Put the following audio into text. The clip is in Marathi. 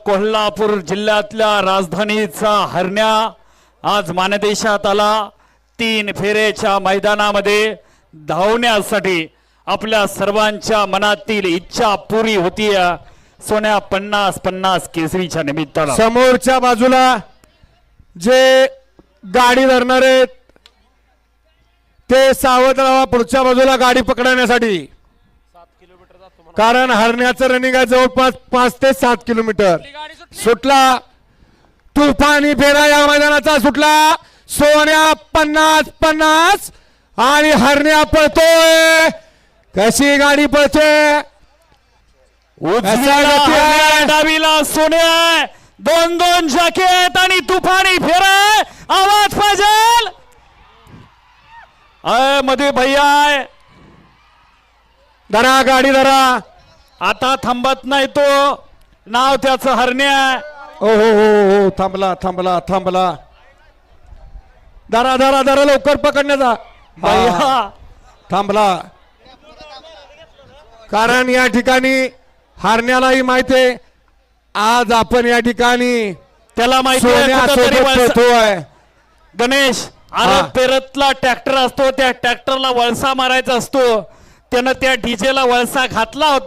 कोल्हापूर जिल्ह्यातल्या राजधानीचा हरण्या आज मानदेशात आला। 3 फेऱ्याच्या मैदानामध्ये धावण्यासाठी आपल्या सर्वांच्या मनातील इच्छा पुरी होती। सोन्या 50-50 केसरीच्या निमित्तानं समोरच्या बाजूला जे गाडी धरणार आहेत ते सावध राहा पुढच्या बाजूला गाडी पकडण्यासाठी, कारण हरण्याचं रनिंग आहे जवळपास 5 ते 7 किलोमीटर। सुटला तुफानी फेरा या मैदानाचा सुटला। सोन्या 50-50 आणि हरण्या पळतोय। कशी गाडी पळते, डावीला सोन्या, 2-2 जॅकेट आणि तुफानी फेरा। आवाज पाहिजे मध्ये भैया, धरा गाडी धरा, आता थांबत नाही तो। नाव त्याचं हरण्या। ओ हो हो हो, थांबला थांबला थांबला, धरा धरा धरा लवकर पकडण्याचा भैया थांबला, कारण या ठिकाणी हरण्यालाही माहिती आहे आज आपण या ठिकाणी त्याला माहिती आहे गणेश पेरतला ट्रॅक्टर असतो, त्या ट्रॅक्टरला वळसा मारायचा असतो। त्यानं त्या डीजेला वळसा घातला होता।